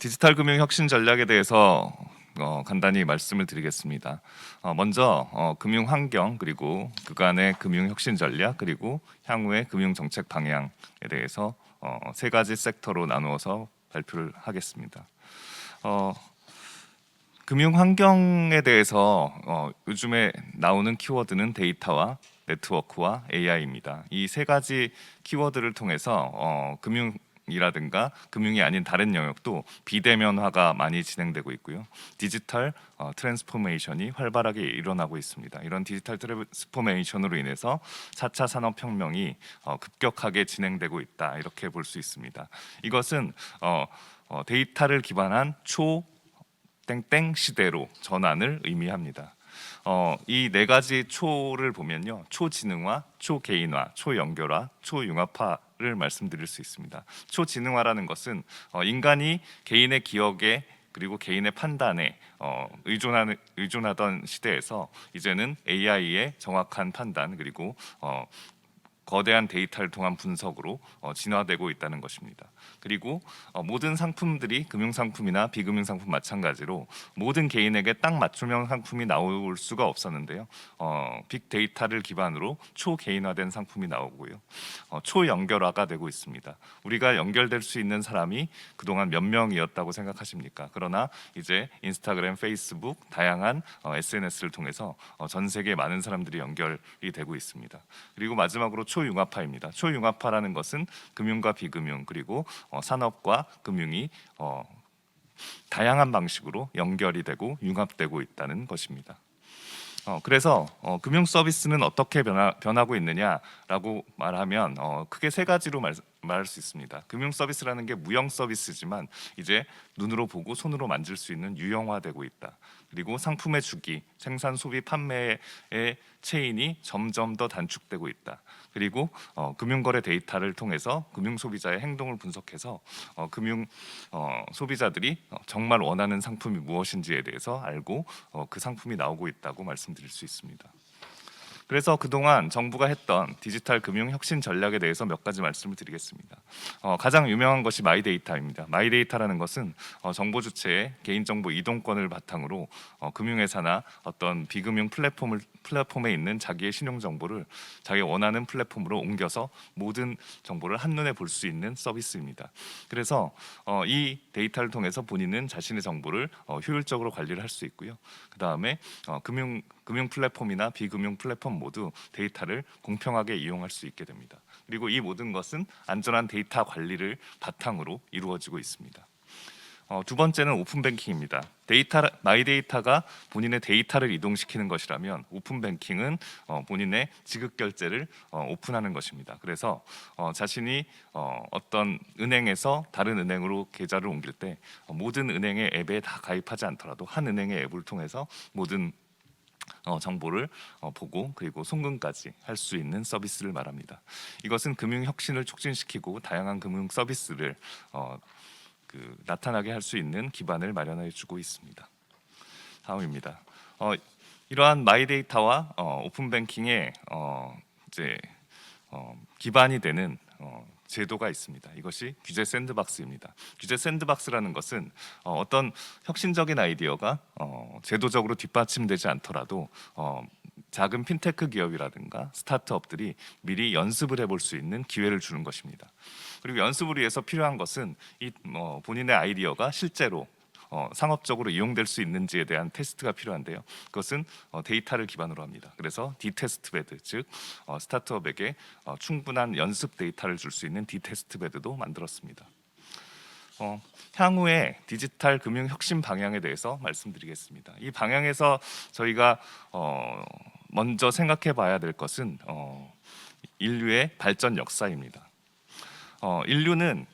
디지털 금융 혁신 전략에 대해서 간단히 말씀을 드리겠습니다. 먼저 금융 환경 그리고 그간의 금융 혁신 전략 그리고 향후의 금융 정책 방향에 대해서 세 가지 섹터로 나누어서 발표를 하겠습니다. 금융 환경에 대해서 요즘에 나오는 키워드는 데이터와 네트워크와 AI입니다. 이 세 가지 키워드를 통해서 금융이라든가 금융이 아닌 다른 영역도 비대면화가 많이 진행되고 있고요. 디지털 트랜스포메이션이 활발하게 일어나고 있습니다. 이런 디지털 트랜스포메이션으로 인해서 4차 산업혁명이 급격하게 진행되고 있다, 이렇게 볼 수 있습니다. 이것은 데이터를 기반한 땡땡 시대로 전환을 의미합니다. 이 네 가지 초를 보면요, 초지능화, 초개인화, 초연결화, 초융합화를 말씀드릴 수 있습니다. 초지능화라는 것은 인간이 개인의 기억에 그리고 개인의 판단에 의존하던 시대에서 이제는 AI의 정확한 판단 그리고 거대한 데이터를 통한 분석으로 진화되고 있다는 것입니다. 그리고 모든 상품들이 금융상품이나 비금융상품 마찬가지로 모든 개인에게 딱 맞춤형 상품이 나올 수가 없었는데요. 빅데이터를 기반으로 초개인화된 상품이 나오고요. 초연결화가 되고 있습니다. 우리가 연결될 수 있는 사람이 그동안 몇 명이었다고 생각하십니까? 그러나 이제 인스타그램, 페이스북, 다양한 SNS를 통해서 전 세계 많은 사람들이 연결이 되고 있습니다. 그리고 마지막으로 초융합화입니다. 초융합화라는 것은 금융과 비금융 그리고 산업과 금융이 다양한 방식으로 연결이 되고 융합되고 있다는 것입니다. 그래서 금융 서비스는 어떻게 변하고 있느냐라고 말하면 크게 세 가지로 말할 수 있습니다. 금융 서비스라는 게 무형 서비스지만 이제 눈으로 보고 손으로 만질 수 있는 유형화되고 있다. 그리고 상품의 주기, 생산, 소비, 판매의 체인이 점점 더 단축되고 있다. 그리고 금융거래 데이터를 통해서 금융 소비자의 행동을 분석해서 금융 소비자들이 정말 원하는 상품이 무엇인지에 대해서 알고 그 상품이 나오고 있다고 말씀드릴 수 있습니다. 그래서 그동안 정부가 했던 디지털 금융 혁신 전략에 대해서 몇 가지 말씀을 드리겠습니다. 가장 유명한 것이 마이데이터입니다. 마이데이터라는 것은 정보 주체의 개인정보 이동권을 바탕으로 금융회사나 어떤 비금융 플랫폼에 있는 자기의 신용정보를 자기 원하는 플랫폼으로 옮겨서 모든 정보를 한눈에 볼 수 있는 서비스입니다. 그래서 이 데이터를 통해서 본인은 자신의 정보를 효율적으로 관리를 할 수 있고요. 그 다음에 금융 플랫폼이나 비금융 플랫폼 모두 데이터를 공평하게 이용할 수 있게 됩니다. 그리고 이 모든 것은 안전한 데이터 관리를 바탕으로 이루어지고 있습니다. 두 번째는 오픈뱅킹입니다. 마이데이터가 본인의 데이터를 이동시키는 것이라면 오픈뱅킹은 본인의 지급 결제를 오픈하는 것입니다. 그래서 자신이 어떤 은행에서 다른 은행으로 계좌를 옮길 때 모든 은행의 앱에 다 가입하지 않더라도 한 은행의 앱을 통해서 모든 정보를 보고 그리고 송금까지 할 수 있는 서비스를 말합니다. 이것은 금융 혁신을 촉진시키고 다양한 금융 서비스를 나타나게 할 수 있는 기반을 마련해 주고 있습니다. 다음입니다. 이러한 마이데이터와 오픈뱅킹의 이제 기반이 되는 제도가 있습니다. 이것이 규제 샌드박스입니다. 규제 샌드박스라는 것은 어떤 혁신적인 아이디어가 제도적으로 뒷받침되지 않더라도 작은 핀테크 기업이라든가 스타트업들이 미리 연습을 해볼 수 있는 기회를 주는 것입니다. 그리고 연습을 위해서 필요한 것은 본인의 아이디어가 실제로 상업적으로 이용될 수 있는지에 대한 테스트가 필요한데요. 그것은 데이터를 기반으로 합니다. 그래서 디테스트 베드, 즉 스타트업에게 충분한 연습 데이터를 줄 수 있는 디테스트 베드도 만들었습니다. 향후의 디지털 금융 혁신 방향에 대해서 말씀드리겠습니다. 이 방향에서 저희가 먼저 생각해 봐야 될 것은 인류의 발전 역사입니다. 인류는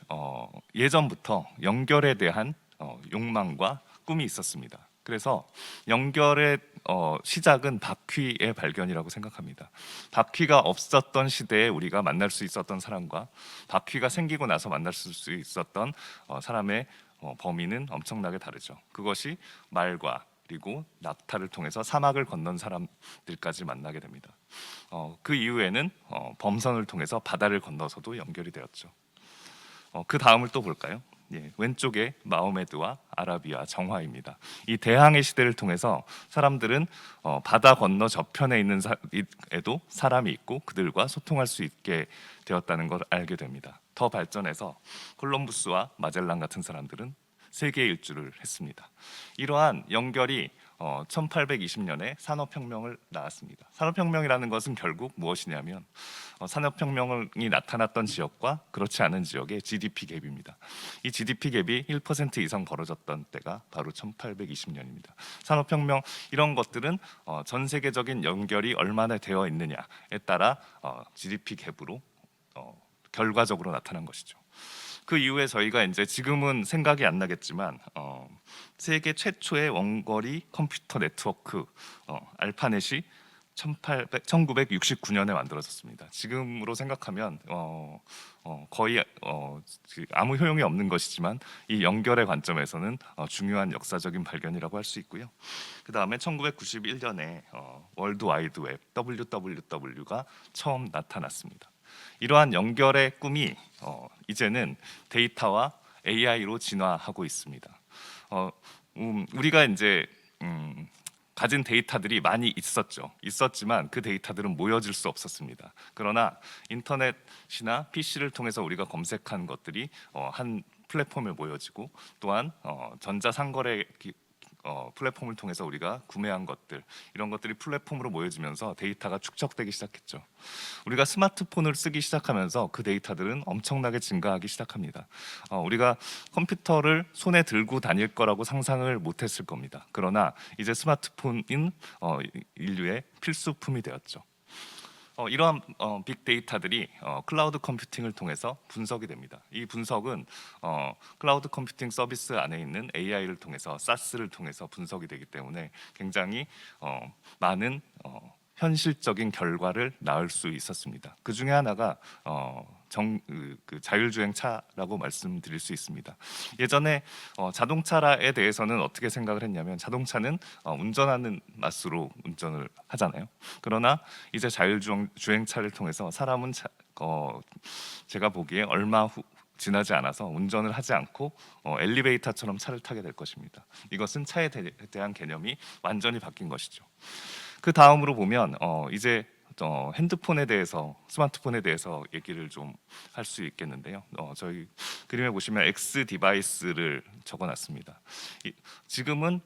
예전부터 연결에 대한 욕망과 꿈이 있었습니다. 그래서 연결의 시작은 바퀴의 발견이라고 생각합니다. 바퀴가 없었던 시대에 우리가 만날 수 있었던 사람과 바퀴가 생기고 나서 만날 수 있었던 사람의 범위는 엄청나게 다르죠. 그것이 말과 그리고 낙타를 통해서 사막을 건넌 사람들까지 만나게 됩니다. 그 이후에는 범선을 통해서 바다를 건너서도 연결이 되었죠. 그 다음을 또 볼까요? 왼쪽에 마호메드와 아라비아 정화입니다. 이 대항해 시대를 통해서 사람들은 바다 건너 저편에 있는 에도 사람이 있고 그들과 소통할 수 있게 되었다는 걸 알게 됩니다. 더 발전해서 콜럼부스와 마젤란 같은 사람들은 세계 일주를 했습니다. 이러한 연결이 1820년에 산업혁명을 낳았습니다. 산업혁명이라는 것은 결국 무엇이냐면 산업혁명이 나타났던 지역과 그렇지 않은 지역의 GDP 갭입니다. 이 GDP 갭이 1% 이상 벌어졌던 때가 바로 1820년입니다. 산업혁명 이런 것들은 전 세계적인 연결이 얼마나 되어 있느냐에 따라 GDP 갭으로 결과적으로 나타난 것이죠. 그 이후에 저희가 이제 지금은 생각이 안 나겠지만 세계 최초의 원거리 컴퓨터 네트워크 알파넷이 1969년에 만들어졌습니다. 지금으로 생각하면 거의 아무 효용이 없는 것이지만 이 연결의 관점에서는 중요한 역사적인 발견이라고 할 수 있고요. 그 다음에 1991년에 월드 와이드 웹 WWW가 처음 나타났습니다. 이러한 연결의 꿈이 이제는 데이터와 AI로 진화하고 있습니다. 우리가 이제 가진 데이터들이 많이 있었지만 그 데이터들은 모여질 수 없었습니다. 그러나 인터넷이나 PC를 통해서 우리가 검색한 것들이 한 플랫폼에 모여지고 또한 전자상거래 플랫폼을 통해서 우리가 구매한 것들 이런 것들이 플랫폼으로 모여지면서 데이터가 축적되기 시작했죠. 우리가 스마트폰을 쓰기 시작하면서 그 데이터들은 엄청나게 증가하기 시작합니다. 우리가 컴퓨터를 손에 들고 다닐 거라고 상상을 못했을 겁니다. 그러나 이제 스마트폰인 인류의 필수품이 되었죠. 이러한 빅데이터들이 클라우드 컴퓨팅을 통해서 분석이 됩니다. 이 분석은 클라우드 컴퓨팅 서비스 안에 있는 AI를 통해서 SaaS를 통해서 분석이 되기 때문에 굉장히 많은 현실적인 결과를 낳을 수 있었습니다. 그 중에 하나가 그 자율주행차라고 말씀드릴 수 있습니다. 예전에 자동차에 대해서는 어떻게 생각을 했냐면 자동차는 운전하는 맛으로 운전을 하잖아요. 그러나 이제 자율주행차를 통해서 사람은 제가 보기에 얼마 후 지나지 않아서 운전을 하지 않고 엘리베이터처럼 차를 타게 될 것입니다. 이것은 차에 대한 개념이 완전히 바뀐 것이죠. 그 다음으로 보면 이제 핸드폰에 대해서 스마트폰에 대해서 얘기를 좀 할 수 있겠는데요. 저희 그림에 보시면 X 디바이스를 적어놨습니다. 지금은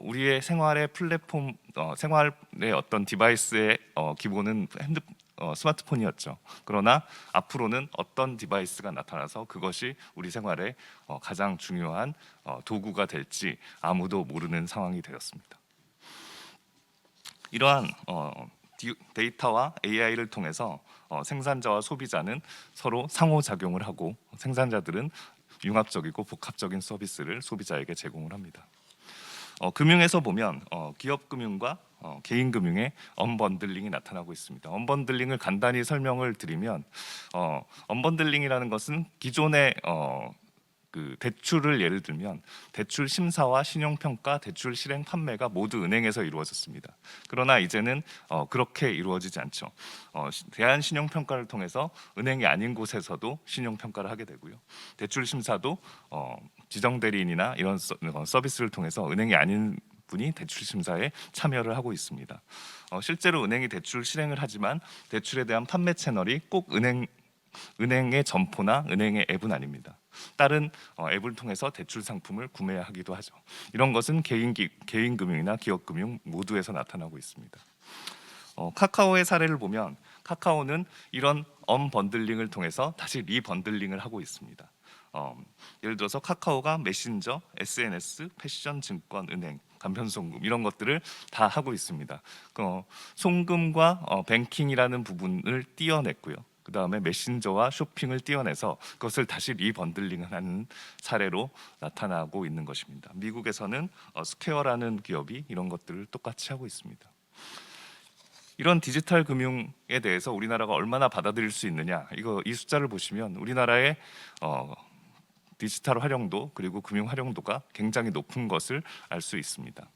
우리의 생활의 플랫폼, 생활의 어떤 디바이스의 기본은 스마트폰이었죠. 그러나 앞으로는 어떤 디바이스가 나타나서 그것이 우리 생활의 가장 중요한 도구가 될지 아무도 모르는 상황이 되었습니다. 이러한 데이터와 AI를 통해서 생산자와 소비자는 서로 상호작용을 하고 생산자들은 융합적이고 복합적인 서비스를 소비자에게 제공을 합니다. 금융에서 보면 기업 금융과 개인 금융의 언번들링이 나타나고 있습니다. 언번들링을 간단히 설명을 드리면 언번들링이라는 것은 기존의 그 대출을 예를 들면 대출 심사와 신용평가, 대출 실행 판매가 모두 은행에서 이루어졌습니다. 그러나 이제는 그렇게 이루어지지 않죠. 대한신용평가를 통해서 은행이 아닌 곳에서도 신용평가를 하게 되고요. 대출 심사도 지정대리인이나 이런 서비스를 통해서 은행이 아닌 분이 대출 심사에 참여를 하고 있습니다. 실제로 은행이 대출 실행을 하지만 대출에 대한 판매 채널이 꼭 은행의 점포나 은행의 앱은 아닙니다. 다른 앱을 통해서 대출 상품을 구매하기도 하죠. 이런 것은 개인 금융이나 기업 금융 모두에서 나타나고 있습니다. 카카오의 사례를 보면 카카오는 이런 언번들링을 통해서 다시 리번들링을 하고 있습니다. 예를 들어서 카카오가 메신저, SNS, 패션, 증권, 은행, 간편송금 이런 것들을 다 하고 있습니다. 송금과 뱅킹이라는 부분을 띄어냈고요. 그 다음에 메신저와 쇼핑을 띄어내서 그것을 다시 리번들링하는 사례로 나타나고 있는 것입니다. 미국에서는 스퀘어라는 기업이 이런 것들을 똑같이 하고 있습니다. 이런 디지털 금융에 대해서 우리나라가 얼마나 받아들일 수 있느냐, 이 숫자를 보시면 우리나라의 디지털 활용도 그리고 금융 활용도가 굉장히 높은 것을 알 수 있습니다.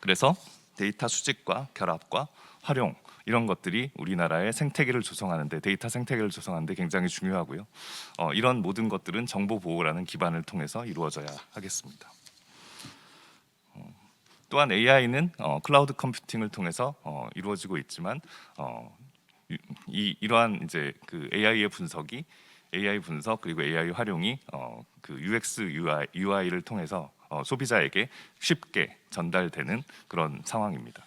그래서 데이터 수집과 결합과 활용 이런 것들이 우리나라의 생태계를 조성하는데 데이터 생태계를 조성하는데 굉장히 중요하고요. 이런 모든 것들은 정보 보호라는 기반을 통해서 이루어져야 하겠습니다. 또한 AI는 클라우드 컴퓨팅을 통해서 이루어지고 있지만 이러한 이제 그 AI의 분석이 AI 분석 그리고 AI 활용이 그 UX UI를 통해서 소비자에게 쉽게 전달되는 그런 상황입니다.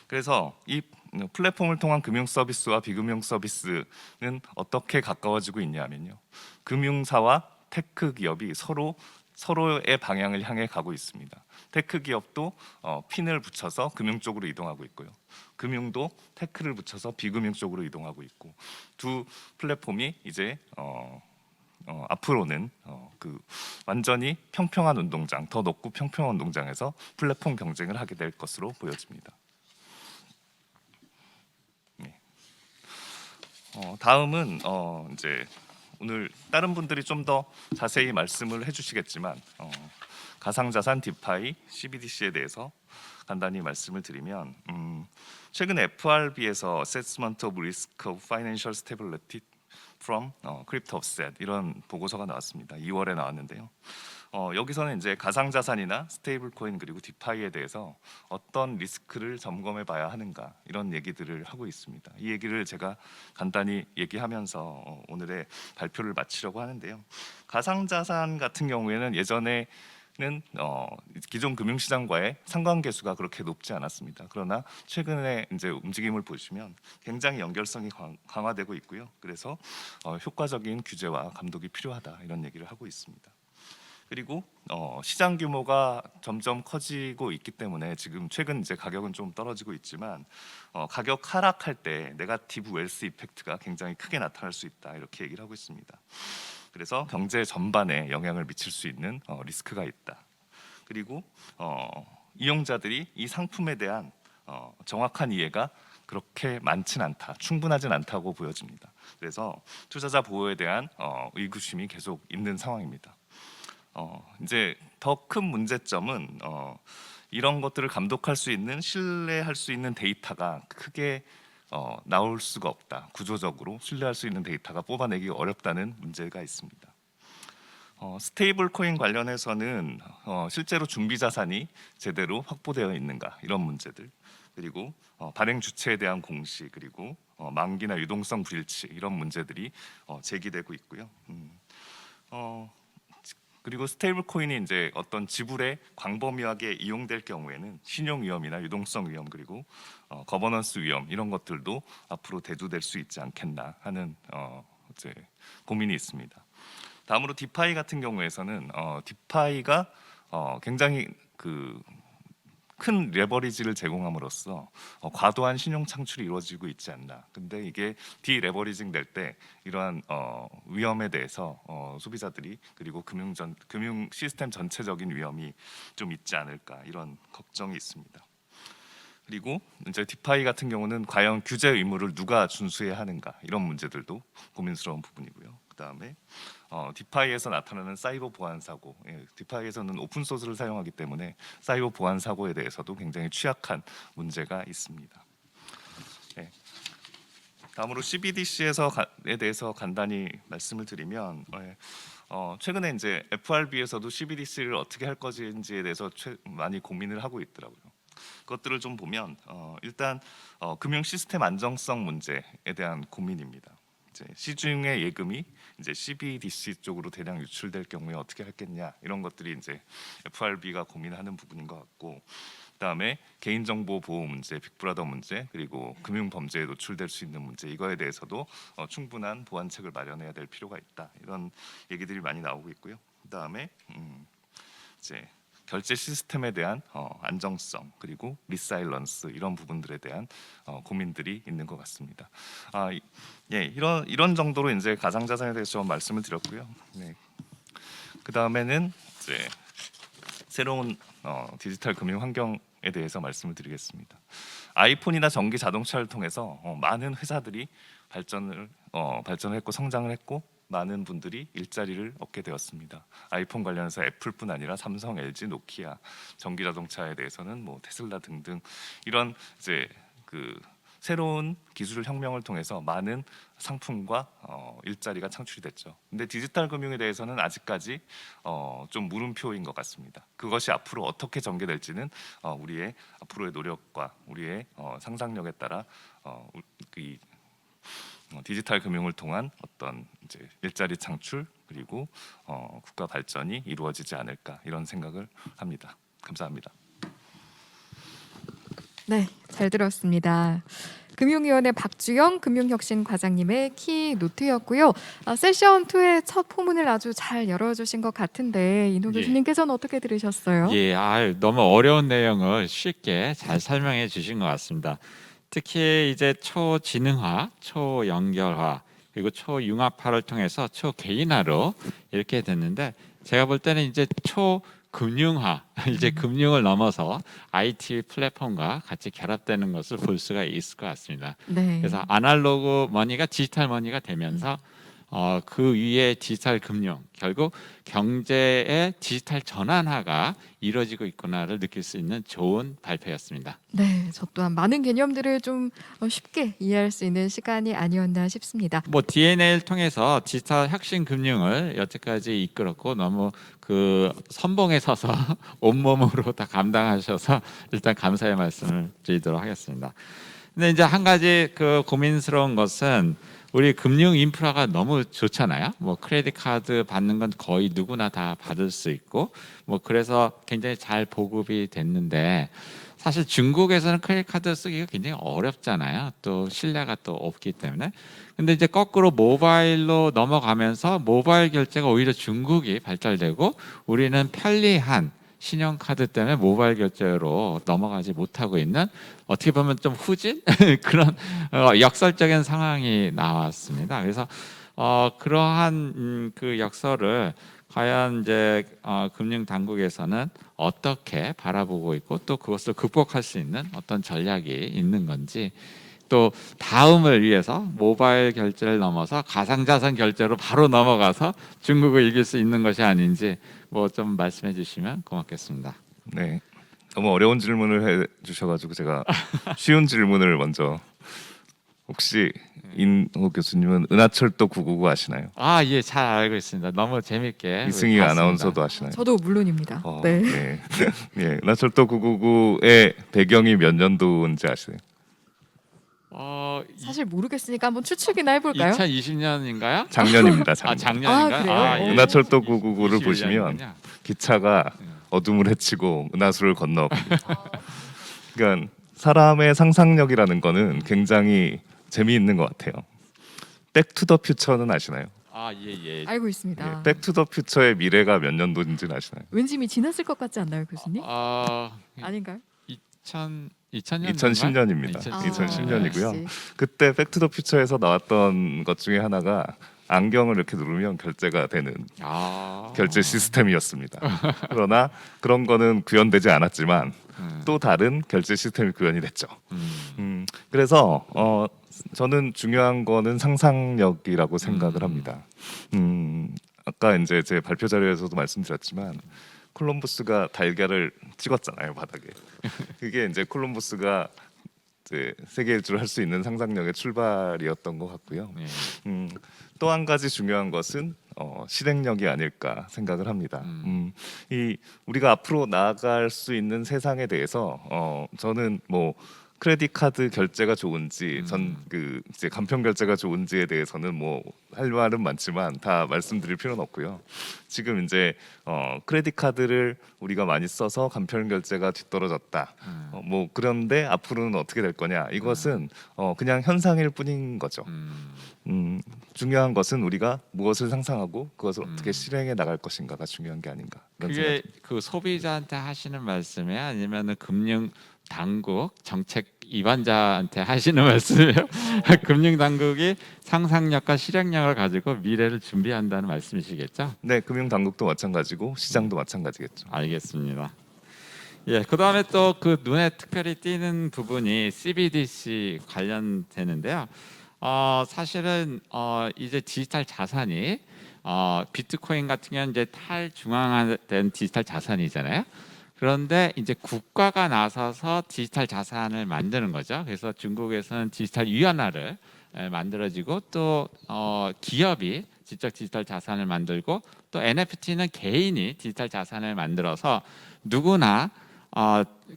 그래서 이 플랫폼을 통한 금융 서비스와 비금융 서비스는 어떻게 가까워지고 있냐면요. 금융사와 테크 기업이 서로의 방향을 향해 가고 있습니다. 테크 기업도 핀을 붙여서 금융 쪽으로 이동하고 있고요. 금융도 테크를 붙여서 비금융 쪽으로 이동하고 있고 두 플랫폼이 이제 앞으로는 그 완전히 평평한 운동장, 더 높고 평평한 운동장에서 플랫폼 경쟁을 하게 될 것으로 보여집니다. 네. 다음은 이제 오늘 다른 분들이 좀 더 자세히 말씀을 해주시겠지만 가상자산, 디파이, CBDC에 대해서 간단히 말씀을 드리면 최근 FRB에서 Assessment of Risk of Financial Stability from Crypto Offset 이런 보고서가 나왔습니다. 2월에 나왔는데요. 여기서는 이제 가상자산이나 스테이블 코인 그리고 디파이에 대해서 어떤 리스크를 점검해 봐야 하는가 이런 얘기들을 하고 있습니다. 이 얘기를 제가 간단히 얘기하면서 오늘의 발표를 마치려고 하는데요. 가상자산 같은 경우에는 예전에는 기존 금융시장과의 상관계수가 그렇게 높지 않았습니다. 그러나 최근에 이제 움직임을 보시면 굉장히 연결성이 강화되고 있고요. 그래서 효과적인 규제와 감독이 필요하다 이런 얘기를 하고 있습니다. 그리고 시장 규모가 점점 커지고 있기 때문에 지금 최근 이제 가격은 좀 떨어지고 있지만 가격 하락할 때 네거티브 웰스 이펙트가 굉장히 크게 나타날 수 있다 이렇게 얘기를 하고 있습니다. 그래서 경제 전반에 영향을 미칠 수 있는 리스크가 있다. 그리고 이용자들이 이 상품에 대한 정확한 이해가 그렇게 많진 않다, 충분하진 않다고 보여집니다. 그래서 투자자 보호에 대한 의구심이 계속 있는 상황입니다. 이제 더 큰 문제점은 이런 것들을 감독할 수 있는 신뢰할 수 있는 데이터가 크게 나올 수가 없다. 구조적으로 신뢰할 수 있는 데이터가 뽑아내기 어렵다는 문제가 있습니다. 스테이블 코인 관련해서는 실제로 준비 자산이 제대로 확보되어 있는가 이런 문제들 그리고 발행 주체에 대한 공시 그리고 만기나 유동성 불일치 이런 문제들이 제기되고 있고요. 그리고 스테이블 코인이 이제 어떤 지불에 광범위하게 이용될 경우에는 신용 위험이나 유동성 위험 그리고 거버넌스 위험 이런 것들도 앞으로 대두될 수 있지 않겠나 하는 이제 고민이 있습니다. 다음으로 디파이 같은 경우에서는 디파이가 굉장히 큰 레버리지를 제공함으로써 과도한 신용 창출이 이루어지고 있지 않나. 근데 이게 디레버리징 될 때 이러한 위험에 대해서 소비자들이 그리고 금융 시스템 전체적인 위험이 좀 있지 않을까 이런 걱정이 있습니다. 그리고 이제 디파이 같은 경우는 과연 규제 의무를 누가 준수해야 하는가 이런 문제들도 고민스러운 부분이고요. 그다음에 디파이에서 나타나는 사이버 보안 사고, 디파이에서는 오픈 소스를 사용하기 때문에 사이버 보안 사고에 대해서도 굉장히 취약한 문제가 있습니다. 네. 다음으로 CBDC에 대해서 간단히 말씀을 드리면 최근에 이제 FRB에서도 CBDC를 어떻게 할 것인지에 대해서 많이 고민을 하고 있더라고요. 그것들을 좀 보면 일단 금융 시스템 안정성 문제에 대한 고민입니다. 이제 시중의 예금이 이제 CBDC 쪽으로 대량 유출될 경우에 어떻게 할겠냐 이런 것들이 이제 FRB가 고민하는 부분인 것 같고, 그다음에 개인정보 보호 문제, 빅브라더 문제, 그리고 금융 범죄에 노출될 수 있는 문제 이거에 대해서도 충분한 보완책을 마련해야 될 필요가 있다 이런 얘기들이 많이 나오고 있고요. 그다음에 이제 결제 시스템에 대한 안정성 그리고 리사일런스 이런 부분들에 대한 고민들이 있는 것 같습니다. 예, 이런 정도로 이제 가상자산에 대해서 좀 말씀을 드렸고요. 네. 그 다음에는 이제 새로운 디지털 금융 환경에 대해서 말씀을 드리겠습니다. 아이폰이나 전기 자동차를 통해서 많은 회사들이 발전했고 성장을 했고 많은 분들이 일자리를 얻게 되었습니다. 아이폰 관련해서 애플뿐 아니라 삼성, LG, 노키아, 전기 자동차에 대해서는 뭐 테슬라 등등 이런 이제 그 새로운 기술 혁명을 통해서 많은 상품과 일자리가 창출이 됐죠. 근데 디지털 금융에 대해서는 아직까지 좀 물음표인 것 같습니다. 그것이 앞으로 어떻게 전개될지는 우리의 앞으로의 노력과 우리의 상상력에 따라 이 디지털 금융을 통한 어떤 이제 일자리 창출 그리고 국가 발전이 이루어지지 않을까 이런 생각을 합니다. 감사합니다. 네, 잘 들었습니다. 금융위원회 박주영 금융혁신 과장님의 키 노트였고요. 세션 2의 첫 포문을 아주 잘 열어주신 것 같은데 이노 예. 교수님께서는 어떻게 들으셨어요? 예, 너무 어려운 내용을 쉽게 잘 설명해 주신 것 같습니다. 특히 이제 초지능화, 초연결화, 그리고 초융합화를 통해서 초개인화로 이렇게 됐는데 제가 볼 때는 이제 초금융화, 이제 금융을 넘어서 IT 플랫폼과 같이 결합되는 것을 볼 수가 있을 것 같습니다. 네. 그래서 아날로그 머니가 디지털 머니가 되면서 그 위에 디지털 금융, 결국 경제의 디지털 전환화가 이루어지고 있구나를 느낄 수 있는 좋은 발표였습니다. 네, 저 또한 많은 개념들을 좀 쉽게 이해할 수 있는 시간이 아니었나 싶습니다. 뭐 DNA를 통해서 디지털 혁신 금융을 여태까지 이끌었고 너무 그 선봉에 서서 온몸으로 다 감당하셔서 일단 감사의 말씀을 드리도록 하겠습니다. 근데 이제 한 가지 그 고민스러운 것은 우리 금융 인프라가 너무 좋잖아요. 뭐 크레딧 카드 받는 건 거의 누구나 다 받을 수 있고 뭐 그래서 굉장히 잘 보급이 됐는데 사실 중국에서는 크레딧 카드 쓰기가 굉장히 어렵잖아요. 또 신뢰가 또 없기 때문에. 근데 이제 거꾸로 모바일로 넘어가면서 모바일 결제가 오히려 중국이 발달되고 우리는 편리한 신용카드 때문에 모바일 결제로 넘어가지 못하고 있는 어떻게 보면 좀 후진 그런 역설적인 상황이 나왔습니다. 그래서 그러한 그 역설을 과연 이제 금융 당국에서는 어떻게 바라보고 있고 또 그것을 극복할 수 있는 어떤 전략이 있는 건지 또 다음을 위해서 모바일 결제를 넘어서 가상자산 결제로 바로 넘어가서 중국을 이길 수 있는 것이 아닌지 뭐 좀 말씀해 주시면 고맙겠습니다. 네, 너무 어려운 질문을 해주셔가지고 제가 쉬운 질문을 먼저. 혹시 인호 교수님은 은하철도 999 아시나요? 예, 잘 알고 있습니다. 너무 재밌게 이승희 봤습니다. 아나운서도 아시나요? 저도 물론입니다. 네. 네. 예, 은하철도 999의 배경이 몇 년도인지 아시나요? 사실 모르겠으니까 한번 추측이나 해볼까요? 2020년인가요? 작년입니다. 작년. 작년인가? 그래요? 은하철도 999를 21년이군요. 보시면 기차가 어둠을 헤치고 은하수를 건너갑니다. 그러니까 사람의 상상력이라는 거는 굉장히 재미있는 것 같아요. 백투더퓨처는 아시나요? 예. 알고 있습니다. 백투더퓨처의 미래가 몇 년도인지는 아시나요? 왠지 이미 지났을 것 같지 않나요, 교수님? 아닌가요? 2010년입니다. 2010년이고요. 역시. 그때 백투더퓨처에서 나왔던 것 중에 하나가 안경을 이렇게 누르면 결제가 되는 결제 시스템이었습니다. 그러나 그런 거는 구현되지 않았지만 또 다른 결제 시스템이 구현이 됐죠. 그래서 저는 중요한 거는 상상력이라고 생각을 합니다. 아까 이제 제 발표 자료에서도 말씀드렸지만 콜럼버스가 달걀을 찍었잖아요, 바닥에. 그게 이제 콜럼버스가 이제 세계 일주를 할 수 있는 상상력의 출발이었던 것 같고요. 또 한 가지 중요한 것은 실행력이 아닐까 생각을 합니다. 이 우리가 앞으로 나아갈 수 있는 세상에 대해서 저는 뭐 크레딧 카드 결제가 좋은지 그 이제 간편 결제가 좋은지에 대해서는 뭐 할 말은 많지만 다 말씀드릴 필요는 없고요. 지금 이제 크레딧 카드를 우리가 많이 써서 간편 결제가 뒤떨어졌다. 뭐 그런데 앞으로는 어떻게 될 거냐? 이것은 그냥 현상일 뿐인 거죠. 중요한 것은 우리가 무엇을 상상하고 그것을 어떻게 실행해 나갈 것인가가 중요한 게 아닌가. 그런 그게 생각이 그 소비자한테 하시는 말씀이에요? 아니면은 금융 당국 정책 입안자한테 하시는 말씀이에요? 금융 당국이 상상력과 실행력을 가지고 미래를 준비한다는 말씀이시겠죠? 네, 금융 당국도 마찬가지고 시장도 마찬가지겠죠. 알겠습니다. 예, 그다음에 또 그 눈에 특별히 띄는 부분이 CBDC 관련되는데요. 사실은 이제 디지털 자산이 비트코인 같은 경우는 이제 탈중앙화된 디지털 자산이잖아요. 그런데 이제 국가가 나서서 디지털 자산을 만드는 거죠. 그래서 중국에서는 디지털 위안화를 만들어지고 또 기업이 직접 디지털 자산을 만들고 또 NFT는 개인이 디지털 자산을 만들어서 누구나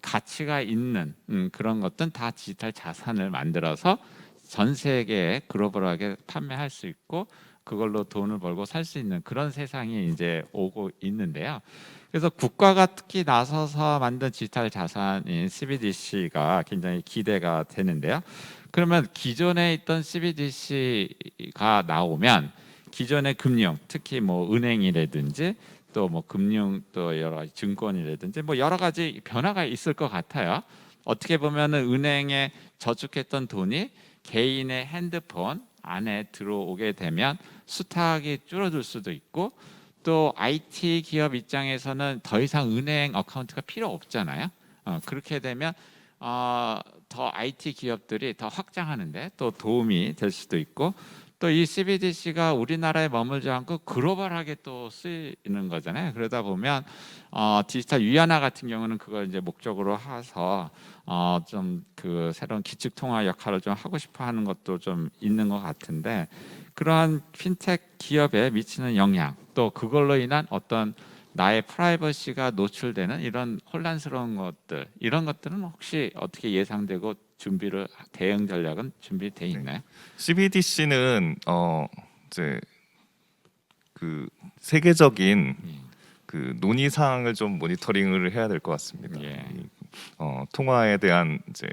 가치가 있는 그런 것들은 다 디지털 자산을 만들어서 전 세계에 글로벌하게 판매할 수 있고 그걸로 돈을 벌고 살 수 있는 그런 세상이 이제 오고 있는데요. 그래서 국가가 특히 나서서 만든 디지털 자산인 CBDC가 굉장히 기대가 되는데요. 그러면 기존에 있던 CBDC가 나오면 기존의 금융, 특히 뭐 은행이라든지 또 뭐 금융 또 여러 가지 증권이라든지 뭐 여러 가지 변화가 있을 것 같아요. 어떻게 보면은 은행에 저축했던 돈이 개인의 핸드폰 안에 들어오게 되면 수탁이 줄어들 수도 있고 또 IT 기업 입장에서는 더 이상 은행 어카운트가 필요 없잖아요. 그렇게 되면 더 IT 기업들이 더 확장하는데 또 도움이 될 수도 있고 또 이 CBDC가 우리나라에 머물지 않고 글로벌하게 또 쓰이는 거잖아요. 그러다 보면 디지털 위안화 같은 경우는 그걸 이제 목적으로 해서 좀 그 새로운 기축 통화 역할을 좀 하고 싶어 하는 것도 좀 있는 것 같은데 그러한 핀텍 기업에 미치는 영향 또 그걸로 인한 어떤 나의 프라이버시가 노출되는 이런 혼란스러운 것들 이런 것들은 혹시 어떻게 예상되고 준비를 대응 전략은 준비돼 있나요? CBDC는 이제 그 세계적인 그 논의 사항을 좀 모니터링을 해야 될 것 같습니다. 예. 통화에 대한 이제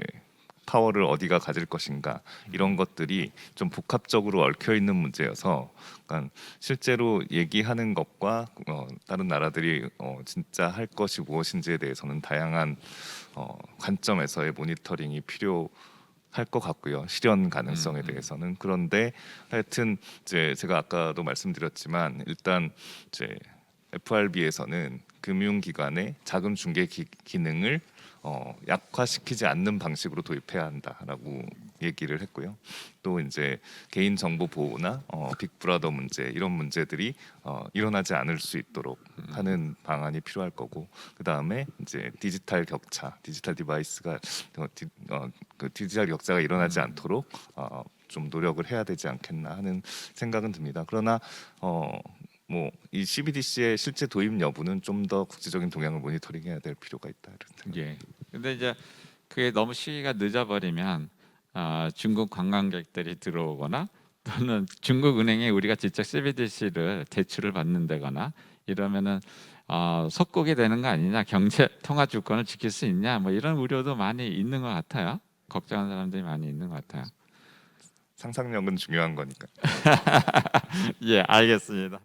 파워를 어디가 가질 것인가 이런 것들이 좀 복합적으로 얽혀 있는 문제여서, 그러니까 실제로 얘기하는 것과 다른 나라들이 진짜 할 것이 무엇인지에 대해서는 다양한 관점에서의 모니터링이 필요할 것 같고요. 실현 가능성에 대해서는. 그런데 하여튼 이제 제가 아까도 말씀드렸지만 일단 이제 FRB에서는 금융기관의 자금 중개 기능을 약화시키지 않는 방식으로 도입해야 한다라고 얘기를 했고요. 또 이제 개인 정보 보호나 빅브라더 문제 이런 문제들이 일어나지 않을 수 있도록 하는 방안이 필요할 거고, 그 다음에 이제 디지털 격차, 디지털 디바이스가 그 디지털 격차가 일어나지 않도록 좀 노력을 해야 되지 않겠나 하는 생각은 듭니다. 그러나 뭐 이 CBDC의 실제 도입 여부는 좀 더 국제적인 동향을 모니터링해야 될 필요가 있다. 이런 생각. 예. 근데 이제 그게 너무 시기가 늦어버리면 중국 관광객들이 들어오거나 또는 중국 은행에 우리가 직접 CBDC를 대출을 받는다거나 이러면은 속국이 되는 거 아니냐, 경제 통화 주권을 지킬 수 있냐, 뭐 이런 우려도 많이 있는 것 같아요. 걱정하는 사람들이 많이 있는 것 같아요. 상상력은 중요한 거니까. 예, 알겠습니다.